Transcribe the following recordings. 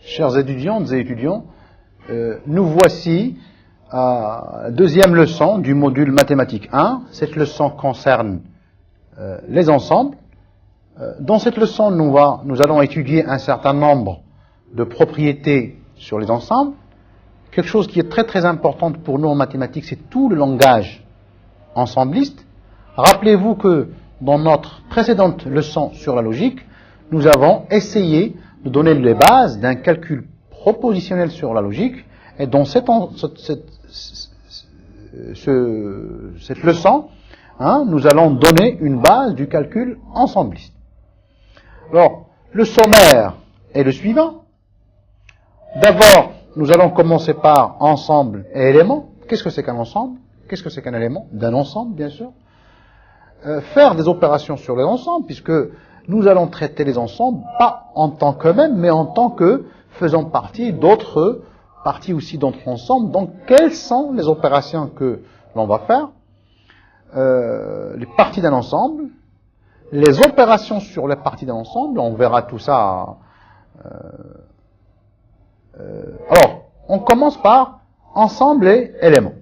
Chers étudiantes et étudiants, nous voici à la deuxième leçon du module mathématiques 1. Cette leçon concerne les ensembles. Dans cette leçon, nous allons étudier un certain nombre de propriétés sur les ensembles. Quelque chose qui est très très important pour nous en mathématiques, c'est tout le langage ensembliste. Rappelez-vous que dans notre précédente leçon sur la logique, nous avons essayé de donner les bases d'un calcul propositionnel sur la logique. Et dans cette leçon, nous allons donner une base du calcul ensembliste. Alors, le sommaire est le suivant. D'abord, nous allons commencer par ensemble et élément. Qu'est-ce que c'est qu'un ensemble? Qu'est-ce que c'est qu'un élément? D'un ensemble, bien sûr. Faire des opérations sur les ensembles, puisque nous allons traiter les ensembles, pas en tant qu'eux-mêmes, mais en tant que faisant partie d'autres parties aussi d'autres ensembles. Donc, quelles sont les opérations que l'on va faire? Les parties d'un ensemble, les opérations sur les parties d'un ensemble, on verra tout ça. Alors, on commence par ensemble et éléments.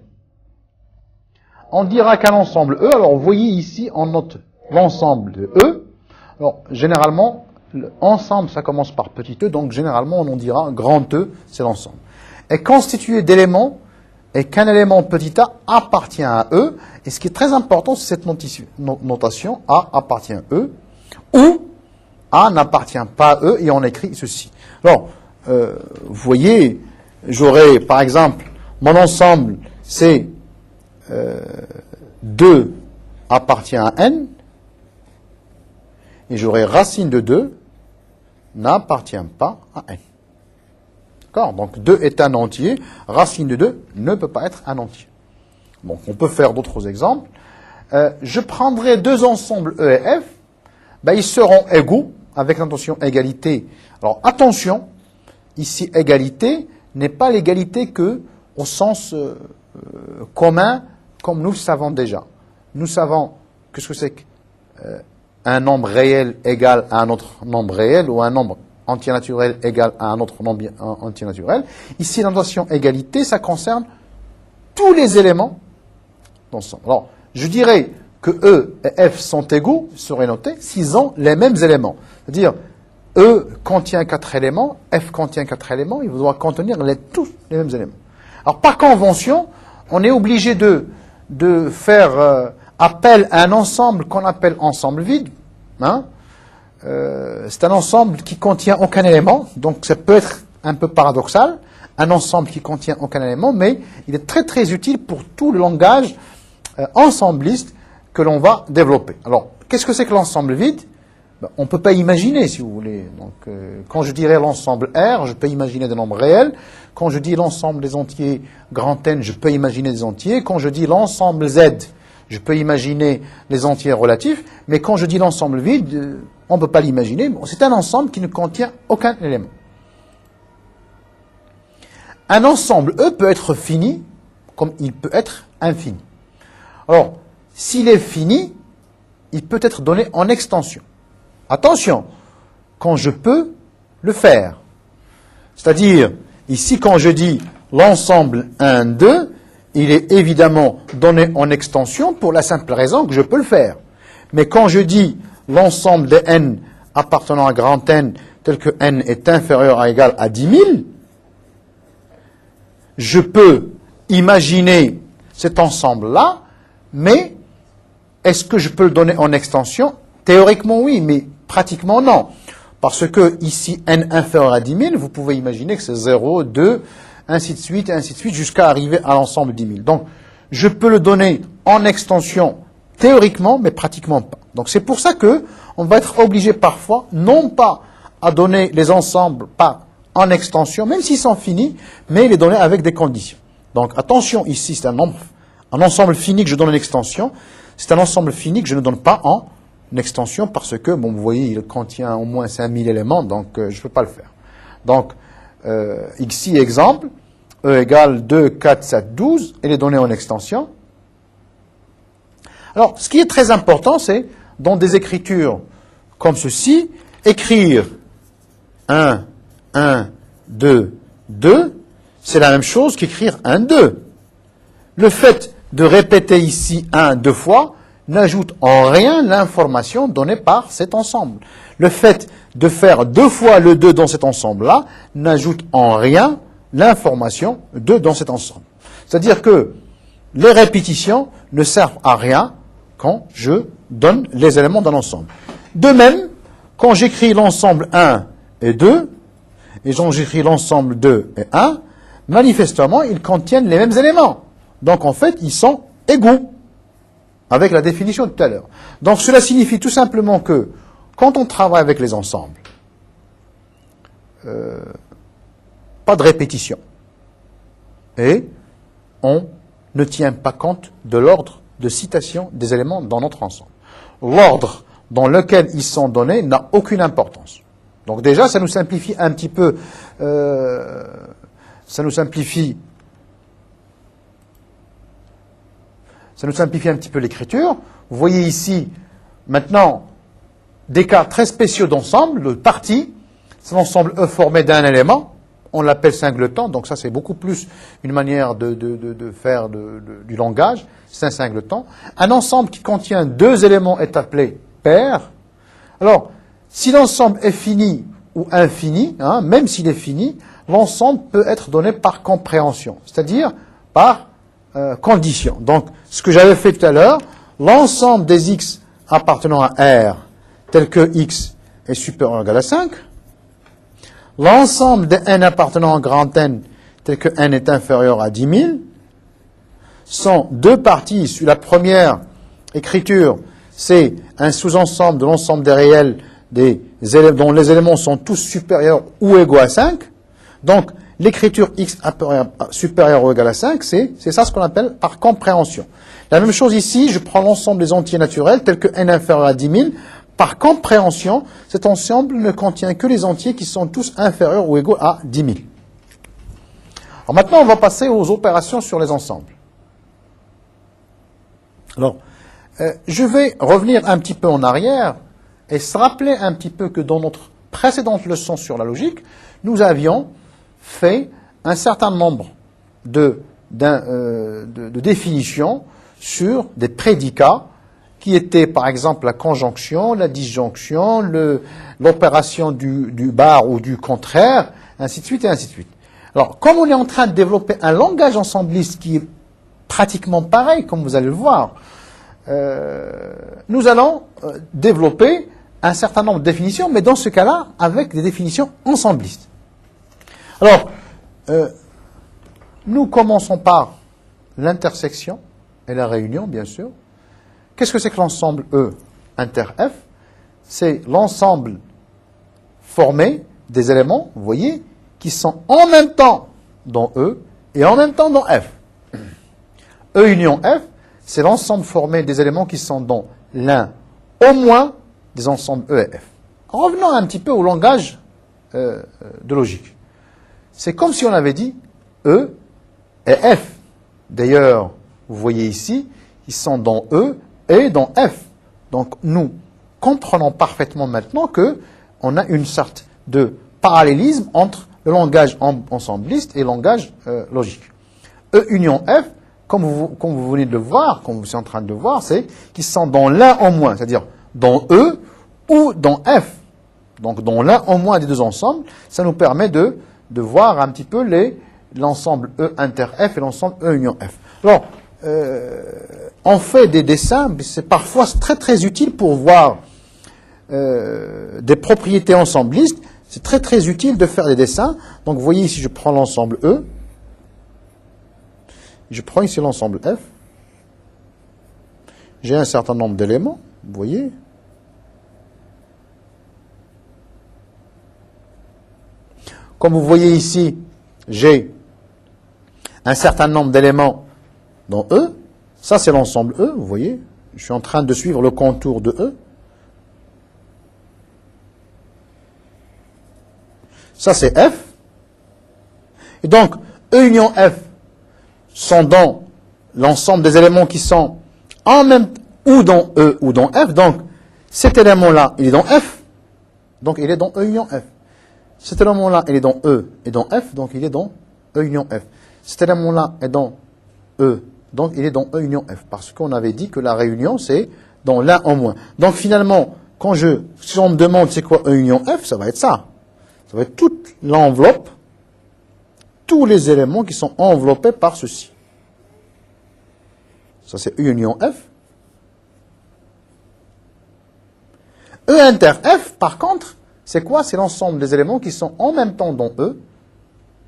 On dira qu'un ensemble E, alors vous voyez ici, on note l'ensemble de E. Alors, généralement, l'ensemble, ça commence par petit e, donc généralement, on en dira grand E, c'est l'ensemble. Est constitué d'éléments, et qu'un élément petit a appartient à E, et ce qui est très important, c'est cette notation, A appartient à E, ou A n'appartient pas à E, et on écrit ceci. Alors, vous voyez, j'aurai, par exemple, mon ensemble, c'est 2 appartient à n, et j'aurai racine de 2 n'appartient pas à n. D'accord? Donc 2 est un entier, racine de 2 ne peut pas être un entier. Donc on peut faire d'autres exemples. Je prendrai deux ensembles E et F, ils seront égaux, avec l'intention égalité. Alors attention, ici égalité n'est pas l'égalité que au sens commun, comme nous le savons déjà. Nous savons qu'est-ce que c'est qu'un nombre réel égal à un autre nombre réel, ou un nombre entier naturel égal à un autre nombre entier naturel. Ici, la notation égalité, ça concerne tous les éléments d'ensemble. Alors, je dirais que E et F sont égaux, seraient notés, s'ils ont les mêmes éléments. C'est-à-dire, E contient 4 éléments, F contient 4 éléments, il doit contenir tous les mêmes éléments. Alors, par convention, on est obligé de faire appel à un ensemble qu'on appelle ensemble vide. C'est un ensemble qui contient aucun élément, donc ça peut être un peu paradoxal, un ensemble qui contient aucun élément, mais il est très très utile pour tout le langage ensembliste que l'on va développer. Alors, qu'est-ce que c'est que l'ensemble vide? On ne peut pas imaginer, si vous voulez. Donc, quand je dirais l'ensemble R, je peux imaginer des nombres réels. Quand je dis l'ensemble des entiers grand N, je peux imaginer des entiers. Quand je dis l'ensemble Z, je peux imaginer les entiers relatifs. Mais quand je dis l'ensemble vide, on ne peut pas l'imaginer. Bon, c'est un ensemble qui ne contient aucun élément. Un ensemble E peut être fini, comme il peut être infini. Alors, s'il est fini, il peut être donné en extension. Attention, quand je peux le faire. C'est-à-dire, ici, quand je dis l'ensemble 1, 2, il est évidemment donné en extension pour la simple raison que je peux le faire. Mais quand je dis l'ensemble des n appartenant à grand N, tel que n est inférieur à égal à 10 000, je peux imaginer cet ensemble-là, mais est-ce que je peux le donner en extension? Théoriquement, oui, mais pratiquement, non. Parce que ici, n inférieur à 10 000, vous pouvez imaginer que c'est 0, 2, ainsi de suite, jusqu'à arriver à l'ensemble 10 000. Donc, je peux le donner en extension théoriquement, mais pratiquement pas. Donc, c'est pour ça que on va être obligé parfois, non pas à donner les ensembles pas en extension, même s'ils sont finis, mais les donner avec des conditions. Donc, attention, ici, c'est un ensemble fini que je donne en extension. C'est un ensemble fini que je ne donne pas en extension parce que, bon, vous voyez, il contient au moins 5000 éléments, donc je ne peux pas le faire. Donc, ici, exemple, E égale 2, 4, 7, 12, et les données en extension. Alors, ce qui est très important, c'est, dans des écritures comme ceci, écrire 1, 1, de 2, c'est la même chose qu'écrire un 2. Le fait de répéter ici 1 deux fois n'ajoute en rien l'information donnée par cet ensemble. Le fait de faire 2 fois le 2 dans cet ensemble-là n'ajoute en rien l'information 2 dans cet ensemble. C'est-à-dire que les répétitions ne servent à rien quand je donne les éléments d'un ensemble. De même, quand j'écris l'ensemble 1 et 2, et quand j'écris l'ensemble 2 et 1, manifestement, ils contiennent les mêmes éléments. Donc, en fait, ils sont égaux, avec la définition de tout à l'heure. Donc, cela signifie tout simplement que, quand on travaille avec les ensembles, pas de répétition. Et on ne tient pas compte de l'ordre de citation des éléments dans notre ensemble. L'ordre dans lequel ils sont donnés n'a aucune importance. Donc déjà, ça nous simplifie un petit peu, ça nous simplifie un petit peu l'écriture. Vous voyez ici, maintenant, des cas très spéciaux d'ensemble, le parti, c'est l'ensemble E formé d'un élément, on l'appelle singleton, donc ça c'est beaucoup plus une manière de faire du langage, c'est un singleton. Un ensemble qui contient 2 éléments est appelé pair. Alors, si l'ensemble est fini ou infini, même s'il est fini, l'ensemble peut être donné par compréhension, c'est-à-dire par condition. Donc, ce que j'avais fait tout à l'heure, l'ensemble des x appartenant à R, tel que x est supérieur ou égal à 5, l'ensemble des n appartenant à grand N, tel que n est inférieur à 10 000, sont 2 parties issues. La première écriture, c'est un sous-ensemble de l'ensemble des réels dont les éléments sont tous supérieurs ou égaux à 5. Donc, l'écriture x supérieure ou égale à 5, c'est ça ce qu'on appelle par compréhension. La même chose ici, je prends l'ensemble des entiers naturels, tels que n inférieur à 10 000. Par compréhension, cet ensemble ne contient que les entiers qui sont tous inférieurs ou égaux à 10 000. Alors maintenant, on va passer aux opérations sur les ensembles. Alors, je vais revenir un petit peu en arrière et se rappeler un petit peu que dans notre précédente leçon sur la logique, nous avions fait un certain nombre de définitions sur des prédicats qui étaient par exemple la conjonction, la disjonction, l'opération du bar ou du contraire, ainsi de suite et ainsi de suite. Alors, comme on est en train de développer un langage ensembliste qui est pratiquement pareil, comme vous allez le voir, nous allons développer un certain nombre de définitions, mais dans ce cas-là, avec des définitions ensemblistes. Alors, nous commençons par l'intersection et la réunion, bien sûr. Qu'est-ce que c'est que l'ensemble E inter F? C'est l'ensemble formé des éléments, vous voyez, qui sont en même temps dans E et en même temps dans F. E union F, c'est l'ensemble formé des éléments qui sont dans l'un au moins des ensembles E et F. Revenons un petit peu au langage de logique. C'est comme si on avait dit E et F. D'ailleurs, vous voyez ici, ils sont dans E et dans F. Donc, nous comprenons parfaitement maintenant qu'on a une sorte de parallélisme entre le langage ensembliste et le langage logique. E union F, comme vous venez de le voir, comme vous êtes en train de le voir, c'est qu'ils sont dans l'un au moins, c'est-à-dire dans E ou dans F. Donc, dans l'un au moins des deux ensembles, ça nous permet de voir un petit peu l'ensemble E inter F et l'ensemble E union F. Alors, on fait des dessins, mais c'est parfois très très utile pour voir des propriétés ensemblistes. C'est très très utile de faire des dessins. Donc, vous voyez ici, je prends l'ensemble E. Je prends ici l'ensemble F. J'ai un certain nombre d'éléments, vous voyez. Comme vous voyez ici, j'ai un certain nombre d'éléments dans E. Ça, c'est l'ensemble E, vous voyez. Je suis en train de suivre le contour de E. Ça, c'est F. Et donc, E union F sont dans l'ensemble des éléments qui sont en même ou dans E ou dans F. Donc, cet élément-là, il est dans F. Donc, il est dans E union F. Cet élément-là, il est dans E et dans F, donc il est dans E union F. Cet élément-là est dans E, donc il est dans E union F. Parce qu'on avait dit que la réunion, c'est dans l'un en moins. Donc finalement, si on me demande c'est quoi E union F, ça va être ça. Ça va être toute l'enveloppe, tous les éléments qui sont enveloppés par ceci. Ça, c'est E union F. E inter F, par contre, c'est quoi? C'est l'ensemble des éléments qui sont en même temps dans E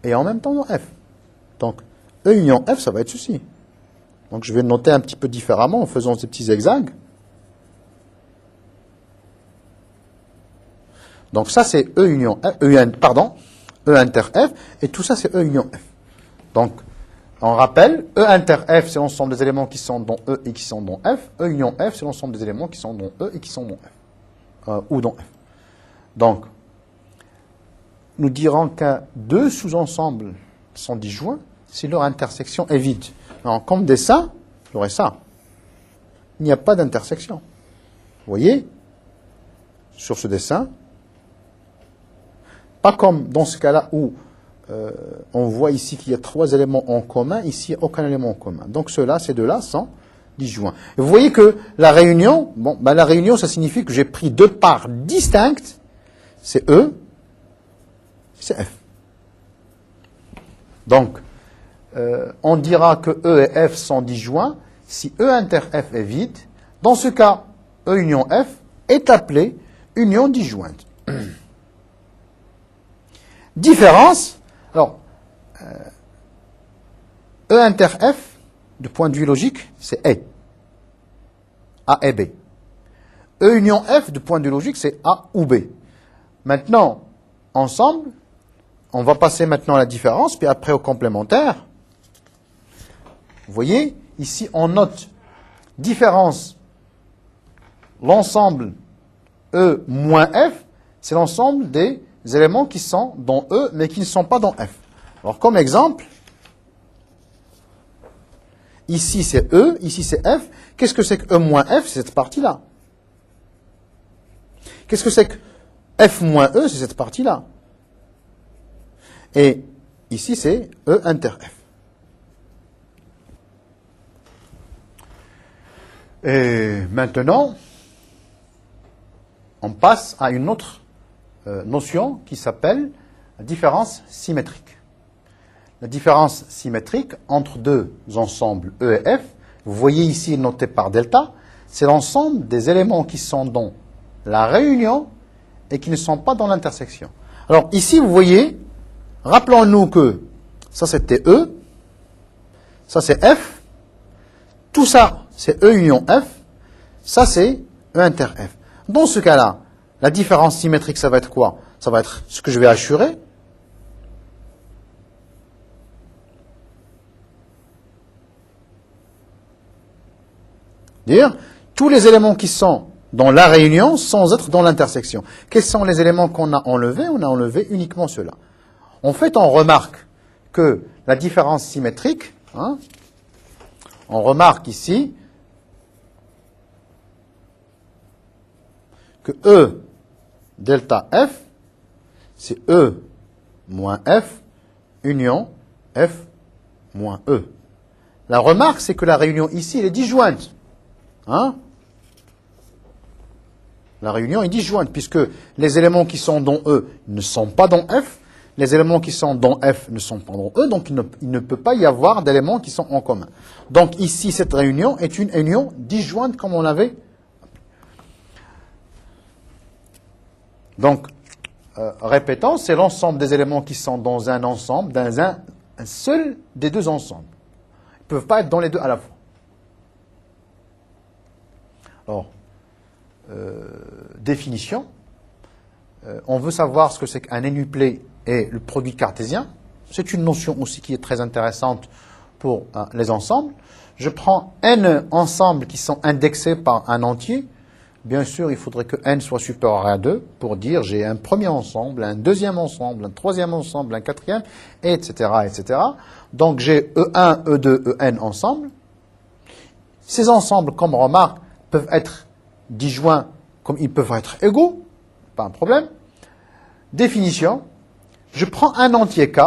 et en même temps dans F. Donc, E union F, ça va être ceci. Donc, je vais le noter un petit peu différemment en faisant ces petits zigzags. Donc, ça, c'est E union F, E inter F, et tout ça, c'est E union F. Donc, on rappelle, E inter F, c'est l'ensemble des éléments qui sont dans E et qui sont dans F. E union F, c'est l'ensemble des éléments qui sont dans E et qui sont dans F. Ou dans F. Donc, nous dirons que deux sous-ensembles sont disjoints si leur intersection est vide. Alors, comme dessin, j'aurais ça. Il n'y a pas d'intersection. Vous voyez, sur ce dessin, pas comme dans ce cas-là où on voit ici qu'il y a trois éléments en commun, ici, il n'y a aucun élément en commun. Donc, ceux-là, ces deux-là sont disjoints. Et vous voyez que la réunion, la réunion, ça signifie que j'ai pris deux parts distinctes, c'est E, c'est F. Donc, on dira que E et F sont disjoints si E inter F est vide. Dans ce cas, E union F est appelée union disjointe. Différence, alors, E inter F, de point de vue logique, c'est E. A et B. E union F, de point de vue logique, c'est A ou B. Maintenant, ensemble, on va passer maintenant à la différence, puis après au complémentaire. Vous voyez, ici, on note différence. L'ensemble E moins F, c'est l'ensemble des éléments qui sont dans E, mais qui ne sont pas dans F. Alors, comme exemple, ici c'est E, ici c'est F. Qu'est-ce que c'est que E moins F? C'est cette partie-là. Qu'est-ce que c'est que F moins E? C'est cette partie-là. Et ici c'est E inter F. Et maintenant, on passe à une autre notion qui s'appelle la différence symétrique. La différence symétrique entre deux ensembles E et F, vous voyez ici noté par delta, c'est l'ensemble des éléments qui sont dans la réunion et qui ne sont pas dans l'intersection. Alors ici, vous voyez, rappelons-nous que ça c'était E, ça c'est F, tout ça c'est E union F, ça c'est E inter F. Dans ce cas-là, la différence symétrique, ça va être quoi? Ça va être ce que je vais assurer. Dire tous les éléments qui sont dans la réunion sans être dans l'intersection. Quels sont les éléments qu'on a enlevés? On a enlevé uniquement ceux-là. En fait, on remarque que la différence symétrique, on remarque ici que E delta F, c'est E moins F union F moins E. La remarque, c'est que la réunion ici, elle est disjointe. La réunion est disjointe, puisque les éléments qui sont dans E ne sont pas dans F, les éléments qui sont dans F ne sont pas dans E, donc il ne peut pas y avoir d'éléments qui sont en commun. Donc ici, cette réunion est une réunion disjointe, comme on l'avait. Donc, répétons, c'est l'ensemble des éléments qui sont dans un ensemble, dans un seul des deux ensembles. Ils ne peuvent pas être dans les deux à la fois. Alors, définition. On veut savoir ce que c'est qu'un énuplet et le produit cartésien. C'est une notion aussi qui est très intéressante pour les ensembles. Je prends n ensembles qui sont indexés par un entier. Bien sûr, il faudrait que n soit supérieur à 2 pour dire j'ai un premier ensemble, un deuxième ensemble, un troisième ensemble, un quatrième, etc., etc. Donc j'ai E1, E2, En ensemble. Ces ensembles, comme remarque, peuvent être disjoints comme ils peuvent être égaux. Pas un problème. Définition. je prends un entier k,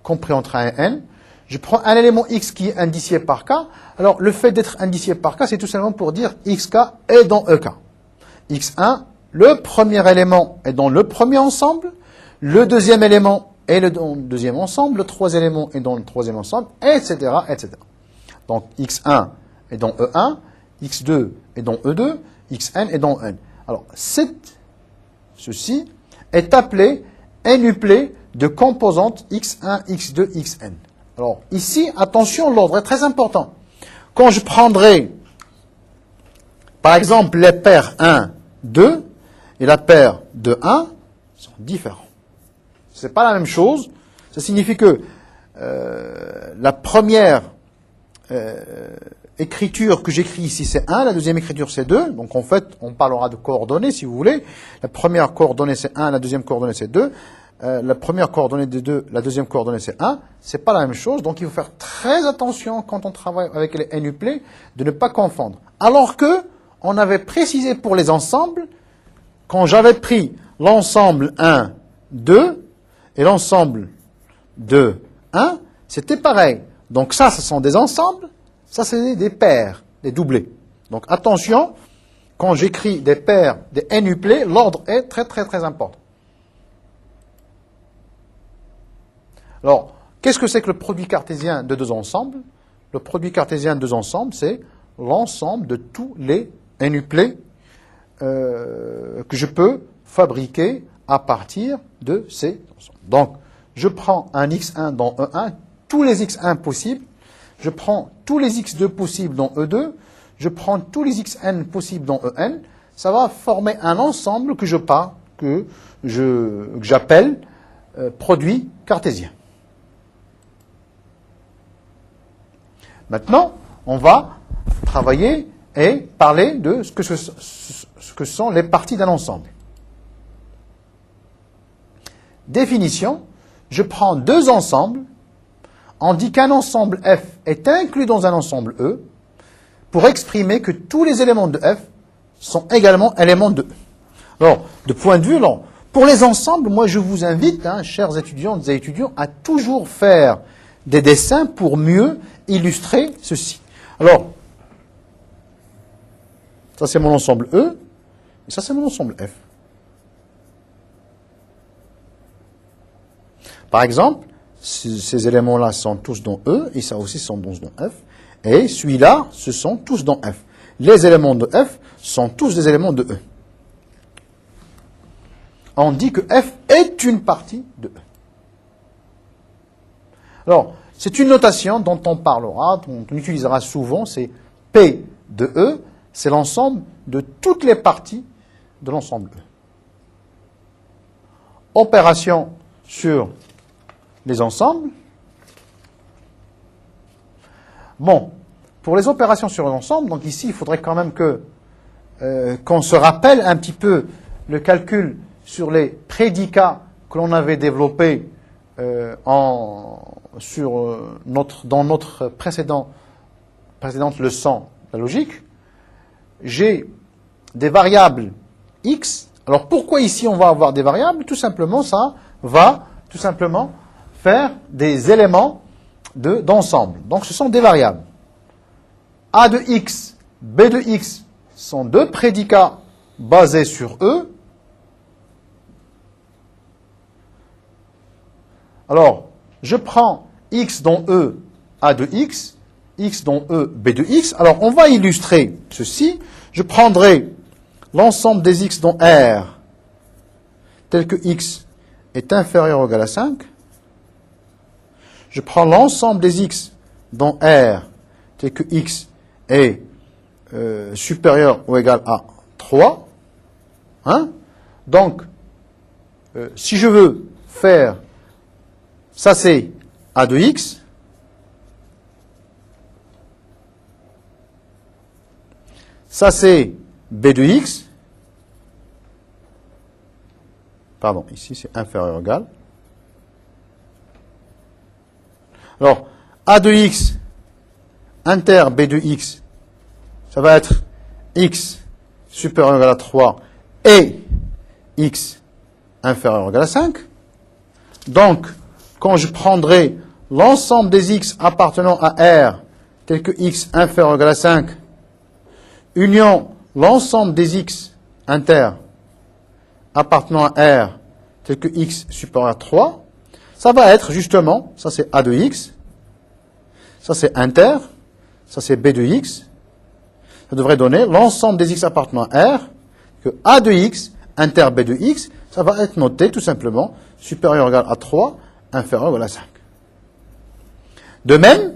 compris entre 1 et n, je prends un élément x qui est indicié par k. Alors, le fait d'être indicié par k, c'est tout simplement pour dire xk est dans ek. x1, le premier élément est dans le premier ensemble, le deuxième élément est dans le deuxième ensemble, le troisième élément est dans le troisième ensemble, etc., etc. Donc, x1 est dans E1, x2 est dans E2, xn est dans n. Alors, ceci est appelé n-uplet de composantes x1, x2, xn. Alors, ici, attention, l'ordre est très important. Quand je prendrai, par exemple, les paires 1, 2 et la paire de 1 sont différents. Ce n'est pas la même chose. Ça signifie que la première écriture que j'écris ici, c'est 1, la deuxième écriture, c'est 2. Donc, en fait, on parlera de coordonnées, si vous voulez. La première coordonnée, c'est 1, la deuxième coordonnée, c'est 2. La première coordonnée de 2, la deuxième coordonnée, c'est 1. C'est pas la même chose. Donc, il faut faire très attention quand on travaille avec les n-uplets de ne pas confondre. Alors que, on avait précisé pour les ensembles, quand j'avais pris l'ensemble 1, 2 et l'ensemble 2, 1, c'était pareil. Donc ça, ce sont des ensembles, ça, c'est des paires, des doublés. Donc attention, quand j'écris des paires, des n-uplets, l'ordre est très, très, très important. Alors, qu'est-ce que c'est que le produit cartésien de deux ensembles? Le produit cartésien de deux ensembles, c'est l'ensemble de tous les n-uplets que je peux fabriquer à partir de ces ensembles. Donc, je prends un x1 dans E1, tous les x1 possibles, je prends tous les x2 possibles dans E2, je prends tous les xn possibles dans En, ça va former un ensemble que j'appelle produit cartésien. Maintenant, on va travailler et parler de ce que sont les parties d'un ensemble. Définition, je prends deux ensembles, on dit qu'un ensemble F est inclus dans un ensemble E, pour exprimer que tous les éléments de F sont également éléments de E. Alors, de point de vue, alors, pour les ensembles, moi je vous invite, chers étudiantes et étudiants, à toujours faire des dessins pour mieux illustrer ceci. Alors, ça c'est mon ensemble E, et ça c'est mon ensemble F. Par exemple, ces éléments-là sont tous dans E, et ça aussi sont dans F, et celui-là, ce sont tous dans F. Les éléments de F sont tous des éléments de E. On dit que F est une partie de E. Alors, c'est une notation dont on parlera, dont on utilisera souvent, c'est P de E, c'est l'ensemble de toutes les parties de l'ensemble E. Opération sur les ensembles. Bon, pour les opérations sur l'ensemble, donc ici, il faudrait quand même qu'on se rappelle un petit peu le calcul sur les prédicats que l'on avait développés dans notre précédente leçon de la logique. J'ai des variables x. Alors pourquoi ici on va avoir des variables? Tout simplement, ça va tout simplement faire des éléments d'ensemble. Donc ce sont des variables. A de x, B de x sont deux prédicats basés sur E. Alors, je prends x dans E, A de x dans E, B de x. Alors, on va illustrer ceci. Je prendrai l'ensemble des x dans R, tel que x est inférieur ou égal à 5. Je prends l'ensemble des x dans R, tel que x est supérieur ou égal à 3. Donc, si je veux faire, ça c'est A de x, ça c'est B de x, pardon, ici c'est inférieur ou égal. Alors, A de x inter B de x, ça va être x supérieur ou égal à 3 et x inférieur ou égal à 5. Donc, quand je prendrai l'ensemble des x appartenant à R, tel que x inférieur ou égal à 5, union l'ensemble des x inter appartenant à R, tel que x supérieur à 3, ça va être justement, ça c'est A de x, ça c'est inter, ça c'est B de x, ça devrait donner l'ensemble des x appartenant à R, que A de x, inter B de x, ça va être noté tout simplement supérieur ou égal à 3, inférieur ou égal à 5. De même,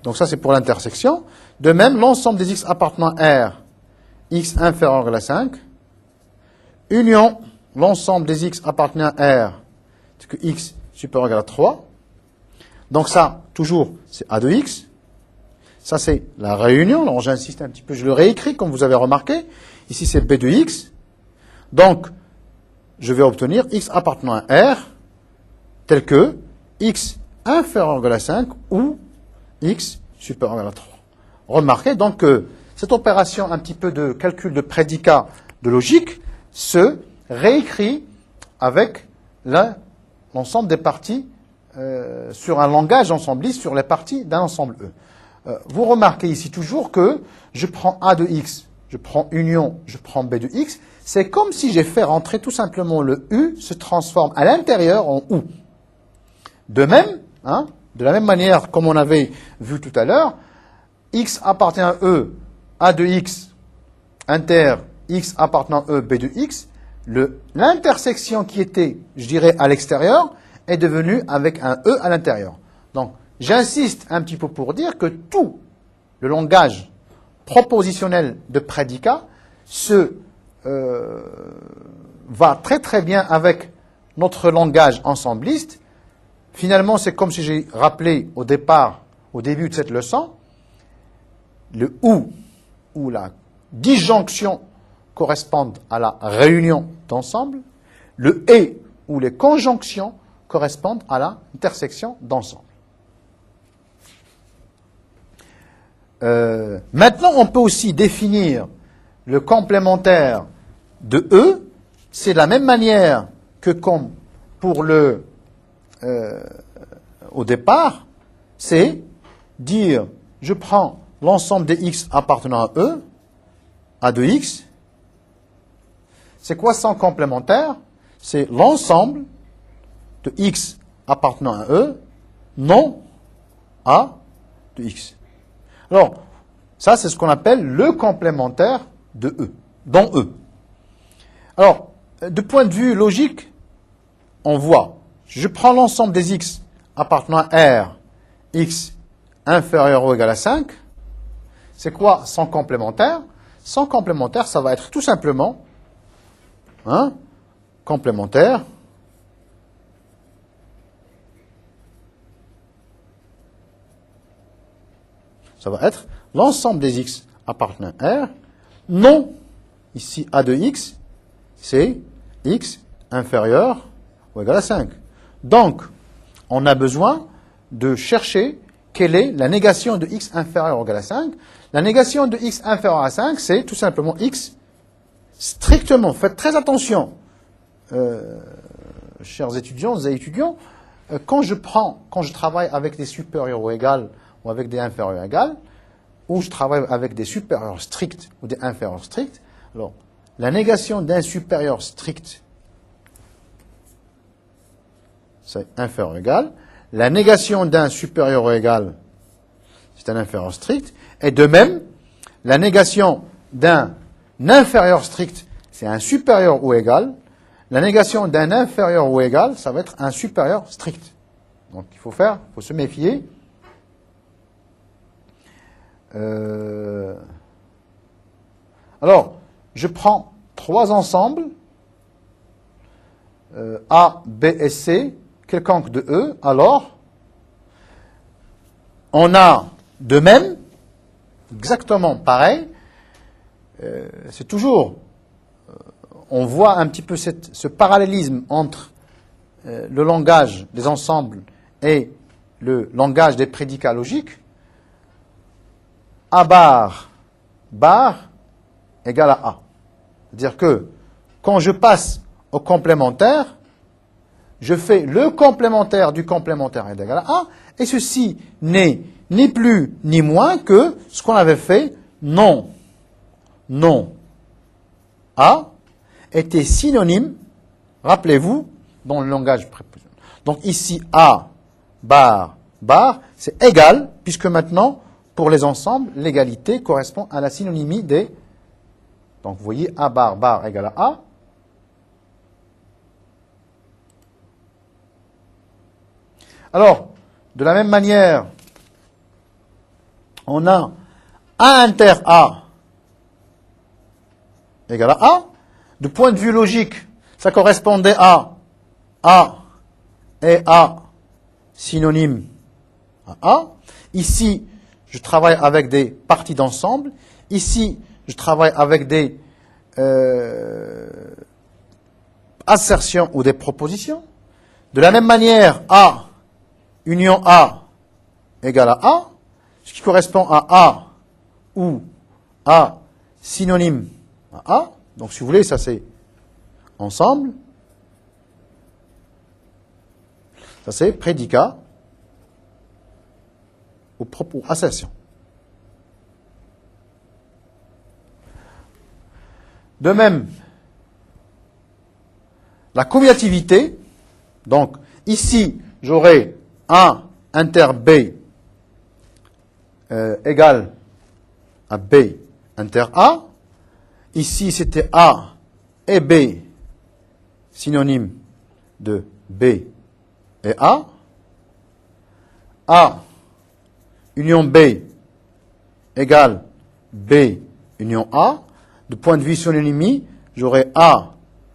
donc ça c'est pour l'intersection, de même l'ensemble des x appartenant à R, x inférieur ou égal à 5, union l'ensemble des x appartenant à R, c'est que x supérieur ou égal à 3. Donc ça, toujours, c'est A de x. Ça, c'est la réunion. Alors, j'insiste un petit peu, je le réécris, comme vous avez remarqué. Ici, c'est B de x. Donc, je vais obtenir x appartenant à R, tel que x inférieur ou égal à 5 ou x supérieur ou égal à 3. Remarquez donc que cette opération un petit peu de calcul de prédicat de logique se réécrit avec l'ensemble des parties sur un langage ensembliste sur les parties d'un ensemble E. Vous remarquez ici toujours que je prends A de x, je prends union, je prends B de x. C'est comme si j'ai fait rentrer tout simplement le U se transforme à l'intérieur en OU. De même, de la même manière comme on avait vu tout à l'heure, x appartient à E, A de x, inter, x appartenant à E, B de x, l'intersection qui était, je dirais, à l'extérieur, est devenue avec un E à l'intérieur. Donc, j'insiste un petit peu pour dire que tout le langage propositionnel de prédicat va très très bien avec notre langage ensembliste. Finalement, c'est comme si j'ai rappelé au début de cette leçon, le ou la disjonction correspondent à la réunion d'ensemble, le et ou les conjonctions correspondent à l'intersection d'ensemble. Maintenant, on peut aussi définir le complémentaire de E. C'est de la même manière que comme pour au départ, c'est dire, je prends l'ensemble des x appartenant à E, A de x. C'est quoi son complémentaire? C'est l'ensemble de x appartenant à E, non A de x. Alors, ça, c'est ce qu'on appelle le complémentaire de E, dans E. Alors, de point de vue logique, on voit, je prends l'ensemble des x appartenant à R, x inférieur ou égal à 5. C'est quoi son complémentaire? Son complémentaire, ça va être tout simplement, complémentaire, ça va être l'ensemble des x appartenant à R, non, ici A de x, c'est x inférieur ou égal à 5. Donc, on a besoin de chercher quelle est la négation de x inférieur ou égal à 5. La négation de x inférieur à 5, c'est tout simplement x strictement. Faites très attention, chers étudiants et étudiants, quand je travaille avec des supérieurs ou égales ou avec des inférieurs égales, ou je travaille avec des supérieurs stricts ou des inférieurs stricts, alors, la négation d'un supérieur strict, c'est inférieur ou égal. La négation d'un supérieur ou égal, c'est un inférieur strict. Et de même, la négation d'un inférieur strict, c'est un supérieur ou égal. La négation d'un inférieur ou égal, ça va être un supérieur strict. Donc, il faut se méfier. Alors, je prends trois ensembles, A, B et C, quelconque de E, alors, on a de même, exactement pareil, c'est toujours, on voit un petit peu ce parallélisme entre le langage des ensembles et le langage des prédicats logiques. A bar égale à A. C'est-à-dire que quand je passe au complémentaire, je fais le complémentaire du complémentaire est égal à A, et ceci n'est ni plus ni moins que ce qu'on avait fait, non A était synonyme, rappelez-vous, dans le langage prépositionnel. Donc ici, A, bar, c'est égal, puisque maintenant, pour les ensembles, l'égalité correspond à la synonymie des... Donc vous voyez, A bar égale à A. Alors, de la même manière, on a A inter A égale à A. Du point de vue logique, ça correspondait à A et A synonyme à A. Ici, je travaille avec des parties d'ensemble. Ici, je travaille avec des assertions ou des propositions. De la même manière, A union A égale à A, ce qui correspond à A ou A synonyme à A. Donc, si vous voulez, ça c'est ensemble. Ça c'est prédicat ou assertion. De même, la commutativité, donc ici j'aurai A inter B égale à B inter A. Ici c'était A et B synonyme de B et A. A union B égale B union A. Du point de vue synonymie, j'aurai A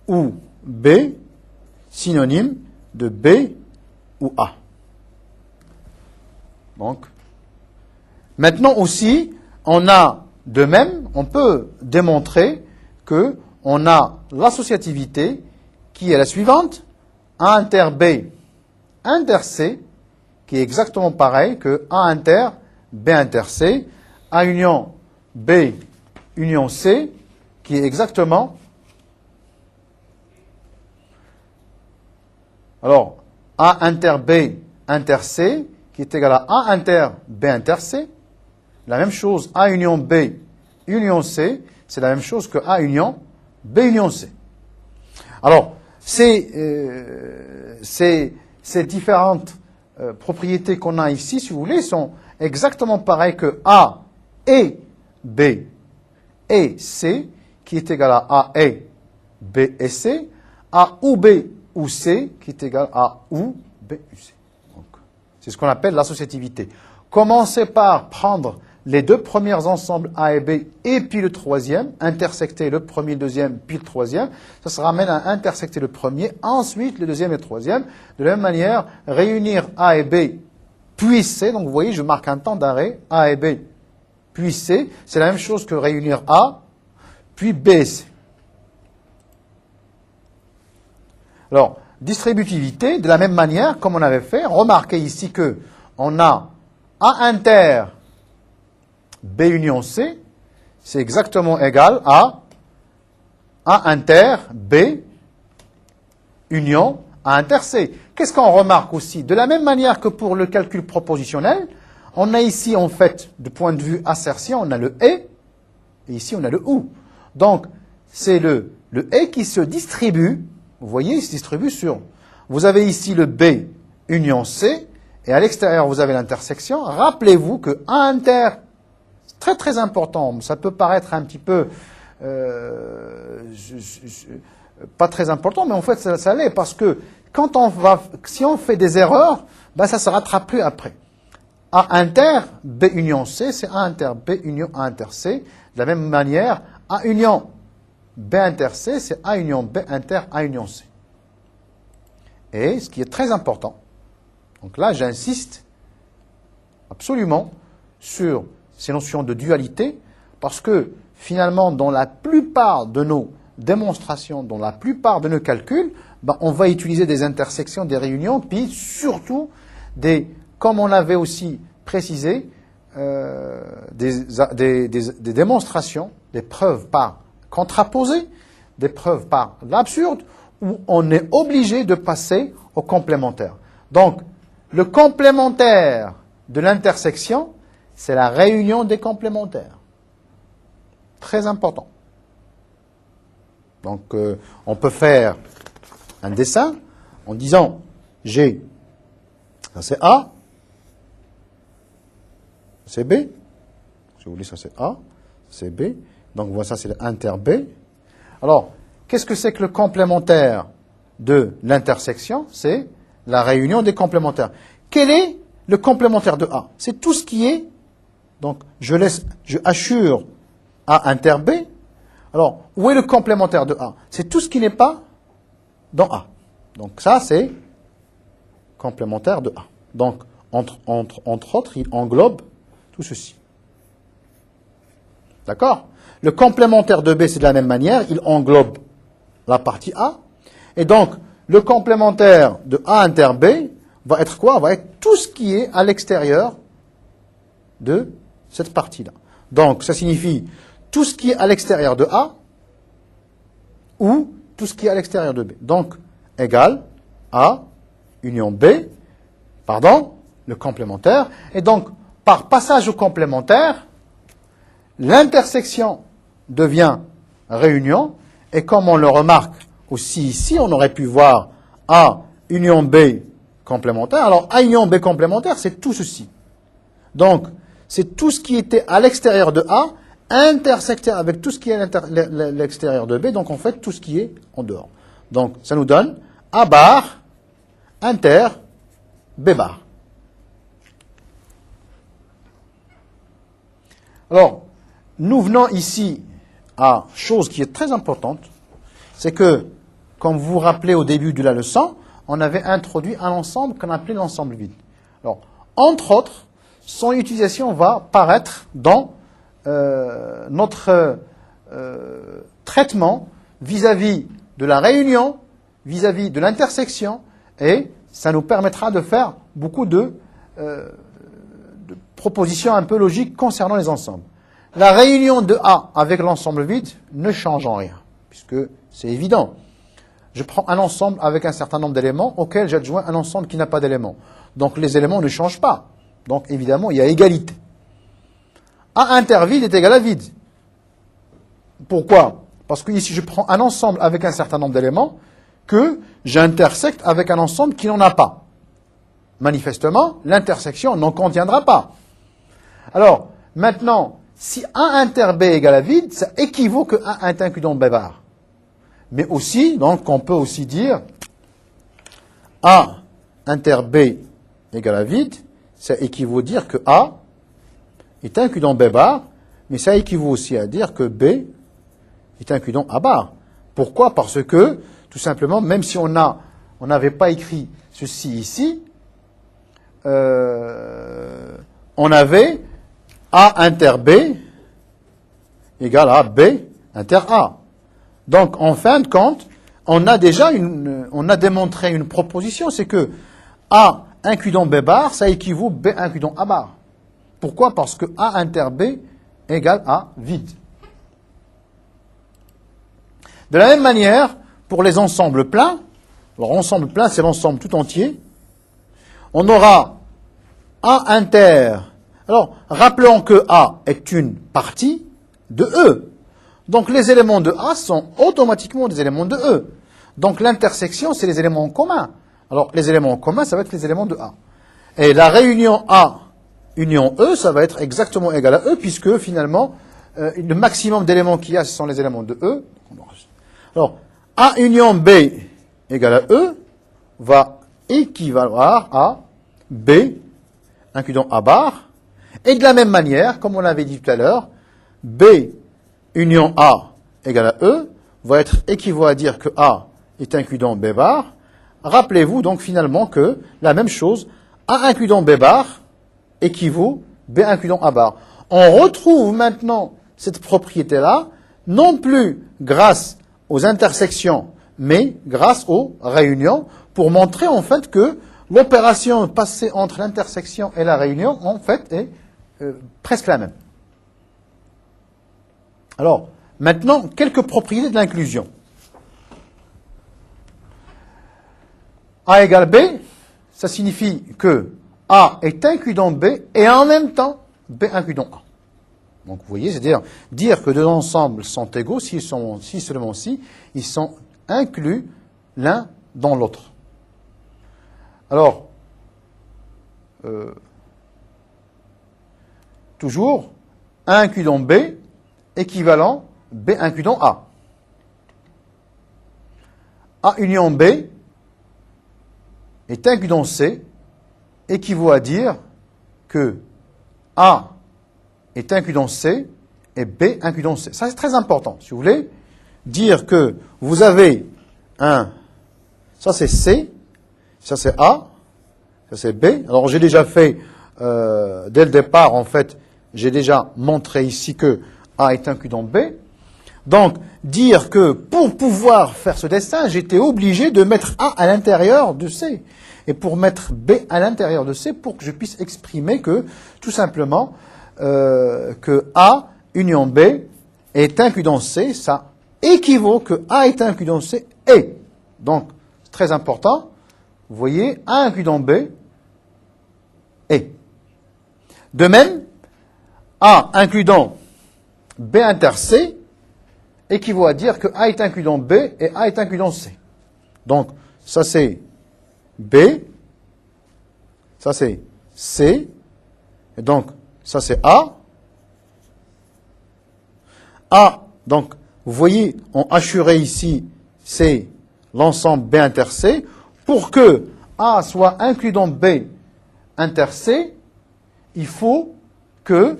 ou B synonyme de B ou A. Donc, maintenant aussi, on a de même, on peut démontrer que on a l'associativité qui est la suivante, A inter B inter C, qui est exactement pareil que A inter B inter C, A union B union C, qui est exactement... Alors, A inter B inter C, qui est égal à A inter B inter C. La même chose, A union B union C, c'est la même chose que A union B union C. Alors, ces différentes propriétés qu'on a ici, si vous voulez, sont exactement pareilles que A et B et C, qui est égal à A et B et C, A ou B ou C, qui est égal à ou B ou C. C'est ce qu'on appelle l'associativité. Commencez par prendre les deux premiers ensembles A et B, et puis le troisième, intersecter le premier, le deuxième, puis le troisième. Ça se ramène à intersecter le premier, ensuite le deuxième et le troisième. De la même manière, réunir A et B, puis C. Donc vous voyez, je marque un temps d'arrêt, A et B, puis C. C'est la même chose que réunir A, puis B et C. Alors, distributivité, de la même manière, comme on avait fait, remarquez ici que on a A inter B union C, c'est exactement égal à A inter B union A inter C. Qu'est-ce qu'on remarque aussi? De la même manière que pour le calcul propositionnel, on a ici, en fait, du point de vue assertion, on a le et ici, on a le ou. Donc, c'est le et qui se distribue, vous voyez, il se distribue sur... Vous avez ici le B union C, et à l'extérieur, vous avez l'intersection. Rappelez-vous que A inter, c'est très très important, ça peut paraître un petit peu... pas très important, mais en fait, ça l'est, parce que quand si on fait des erreurs, ben, ça se rattrape plus après. A inter B union C, c'est A inter B union A inter C. De la même manière, A union B inter C, c'est A union B inter A union C. Et ce qui est très important, donc là j'insiste absolument sur ces notions de dualité, parce que finalement dans la plupart de nos démonstrations, dans la plupart de nos calculs, ben, on va utiliser des intersections, des réunions, puis surtout comme on l'avait aussi précisé, des démonstrations, des preuves par contraposées, des preuves par l'absurde, où on est obligé de passer au complémentaire. Donc, le complémentaire de l'intersection, c'est la réunion des complémentaires. Très important. Donc, on peut faire un dessin en disant, j'ai, ça c'est A, c'est B, si vous voulez, ça c'est A, c'est B, donc voilà, ça c'est l'inter B. Alors, qu'est-ce que c'est que le complémentaire de l'intersection? C'est la réunion des complémentaires. Quel est le complémentaire de A? C'est tout ce qui est, donc je assure A inter B. Alors, où est le complémentaire de A? C'est tout ce qui n'est pas dans A. Donc ça, c'est complémentaire de A. Donc, entre autres, il englobe tout ceci. D'accord? Le complémentaire de B, c'est de la même manière, il englobe la partie A. Et donc, le complémentaire de A inter B va être quoi? Va être tout ce qui est à l'extérieur de cette partie-là. Donc, ça signifie tout ce qui est à l'extérieur de A ou tout ce qui est à l'extérieur de B. Donc, égale A union B, le complémentaire. Et donc, par passage au complémentaire, l'intersection devient réunion. Et comme on le remarque aussi ici, on aurait pu voir A union B complémentaire. Alors, A union B complémentaire, c'est tout ceci. Donc, c'est tout ce qui était à l'extérieur de A, intersecté avec tout ce qui est à l'extérieur de B. Donc, en fait, tout ce qui est en dehors. Donc, ça nous donne A bar, inter, B bar. Alors, nous venons ici à chose qui est très importante, c'est que, comme vous vous rappelez au début de la leçon, on avait introduit un ensemble qu'on appelait l'ensemble vide. Alors, entre autres, son utilisation va paraître dans notre traitement vis-à-vis de la réunion, vis-à-vis de l'intersection, et ça nous permettra de faire beaucoup de propositions un peu logiques concernant les ensembles. La réunion de A avec l'ensemble vide ne change en rien, puisque c'est évident. Je prends un ensemble avec un certain nombre d'éléments auquel j'adjoins un ensemble qui n'a pas d'éléments. Donc les éléments ne changent pas. Donc évidemment, il y a égalité. A inter vide est égal à vide. Pourquoi? Parce que ici, je prends un ensemble avec un certain nombre d'éléments que j'intersecte avec un ensemble qui n'en a pas. Manifestement, l'intersection n'en contiendra pas. Alors, maintenant, si A inter B égale à vide, ça équivaut que A inclus dans B bar. Mais aussi, donc, on peut aussi dire A inter B égale à vide, ça équivaut à dire que A est inclus dans B bar, mais ça équivaut aussi à dire que B est inclus dans A bar. Pourquoi? Parce que, tout simplement, même si on n'avait pas écrit ceci ici, on avait A inter B égale à B inter A. Donc, en fin de compte, on a démontré une proposition, c'est que A inclus dans B bar, ça équivaut B inclus dans A bar. Pourquoi? Parce que A inter B égale à vide. De la même manière, pour les ensembles pleins, alors ensemble plein, c'est l'ensemble tout entier, on aura A inter. Alors, rappelons que A est une partie de E. Donc, les éléments de A sont automatiquement des éléments de E. Donc, l'intersection, c'est les éléments en commun. Alors, les éléments en commun, ça va être les éléments de A. Et la réunion A union E, ça va être exactement égal à E, puisque, finalement, le maximum d'éléments qu'il y a, ce sont les éléments de E. Alors, A union B égale à E va équivaloir à B inclus dans A bar. Et de la même manière, comme on l'avait dit tout à l'heure, B union A égale à E va être équivaut à dire que A est inclus dans B bar. Rappelez-vous donc finalement que la même chose, A inclus dans B bar équivaut B inclus dans A bar. On retrouve maintenant cette propriété-là, non plus grâce aux intersections, mais grâce aux réunions, pour montrer en fait que l'opération passée entre l'intersection et la réunion, en fait, est presque la même. Alors, maintenant, quelques propriétés de l'inclusion. A égale B, ça signifie que A est inclus dans B et en même temps B inclus dans A. Donc vous voyez, c'est-à-dire dire que deux ensembles sont égaux si seulement si ils sont inclus l'un dans l'autre. Alors, toujours, A inclus dans B, équivalent B inclus dans A. A union B est inclus dans C, équivaut à dire que A est inclus dans C et B inclus dans C. Ça, c'est très important. Si vous voulez dire que vous avez ça c'est C, ça c'est A, ça c'est B. Alors, j'ai déjà fait, dès le départ, en fait, j'ai déjà montré ici que A est inclus dans B. Donc, dire que pour pouvoir faire ce dessin, j'étais obligé de mettre A à l'intérieur de C. Et pour mettre B à l'intérieur de C, pour que je puisse exprimer que, tout simplement, que A union B est inclus dans C, ça équivaut que A est inclus dans C et. Donc, c'est très important. Vous voyez, A inclus dans B et. De même, A inclus dans B inter C équivaut à dire que A est inclus dans B et A est inclus dans C. Donc, ça c'est B, ça c'est C, et donc ça c'est A. A, donc, vous voyez, en assuré ici, c'est l'ensemble B inter C. Pour que A soit inclus dans B inter C, il faut que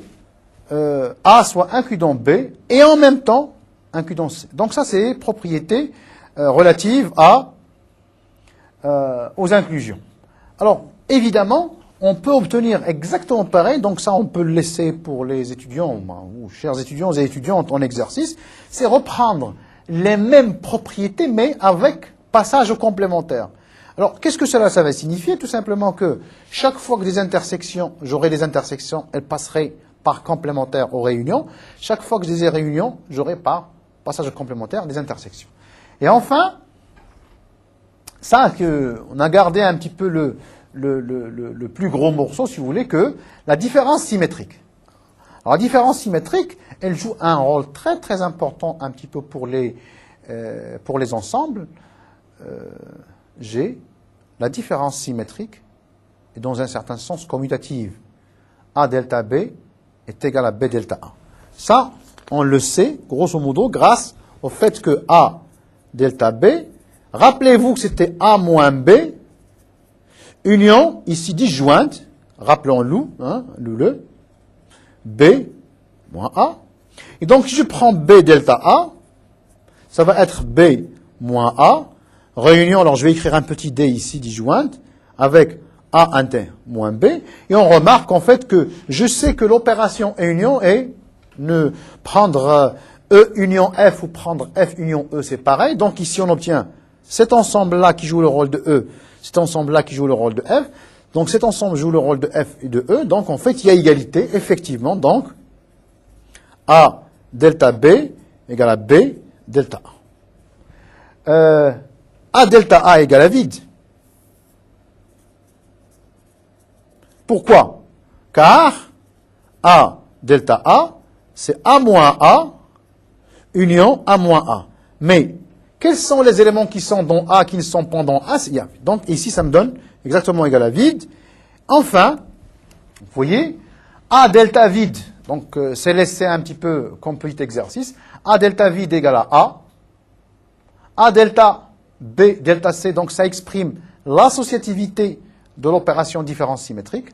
A soit inclus dans B et en même temps inclus dans C. Donc ça, c'est propriétés relatives aux inclusions. Alors, évidemment, on peut obtenir exactement pareil, donc ça, on peut le laisser pour les étudiants, ou chers étudiants et étudiantes en exercice, c'est reprendre les mêmes propriétés, mais avec passage complémentaire. Alors, qu'est-ce que cela va signifier? Tout simplement que chaque fois que j'aurai des intersections, elles passeraient par complémentaire aux réunions. Chaque fois que j'ai des réunions, j'aurai par passage complémentaire des intersections. Et enfin, ça, on a gardé un petit peu le plus gros morceau, si vous voulez, que la différence symétrique. Alors, la différence symétrique, elle joue un rôle très très important un petit peu pour les ensembles. G, la différence symétrique est dans un certain sens commutative. A delta B est égal à B delta A. Ça, on le sait, grosso modo, grâce au fait que A delta B, rappelez-vous que c'était A moins B, union, ici disjointe, rappelons-le, B moins A. Et donc, si je prends B delta A, ça va être B moins A, réunion, alors je vais écrire un petit D ici, disjointe, avec A inter moins B, et on remarque en fait que je sais que l'opération union est ne prendre E union F ou prendre F union E, c'est pareil. Donc ici on obtient cet ensemble-là qui joue le rôle de E, cet ensemble-là qui joue le rôle de F. Donc cet ensemble joue le rôle de F et de E. Donc en fait il y a égalité, effectivement. Donc A delta B égale à B delta A. A delta A égale à vide. Pourquoi? Car A delta A, c'est A moins A, union A moins A. Mais, quels sont les éléments qui sont dans A, qui ne sont pas dans A? Donc, ici, ça me donne exactement égal à vide. Enfin, vous voyez, A delta vide, donc c'est laissé un petit peu comme petit exercice. A delta vide égale à A. A delta B delta C, donc ça exprime l'associativité de l'opération différence symétrique.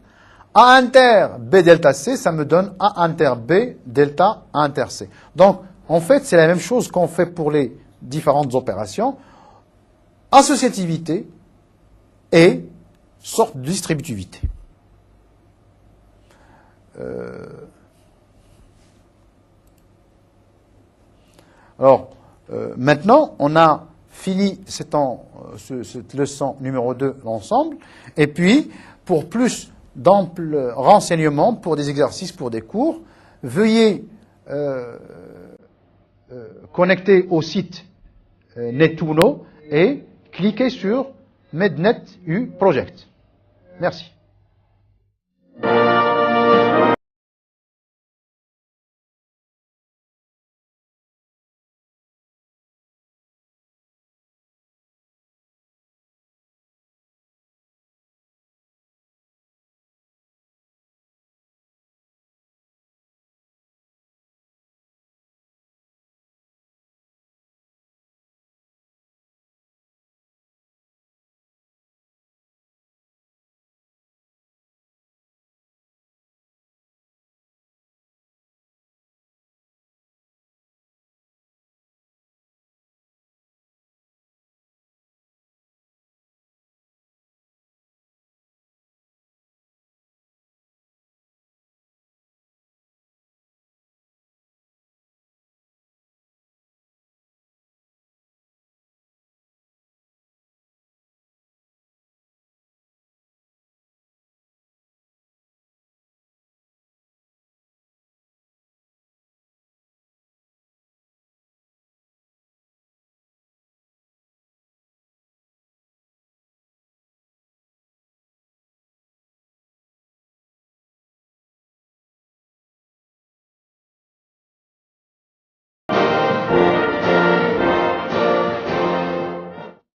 A inter B delta C, ça me donne A inter B delta A inter C. Donc, en fait, c'est la même chose qu'on fait pour les différentes opérations. Associativité et sorte de distributivité. Alors, maintenant, on a fini cette leçon numéro 2, l'ensemble. Et puis, pour plus d'amples renseignements, pour des exercices, pour des cours, veuillez connecter au site Netuno et cliquez sur Mednet U Project. Merci.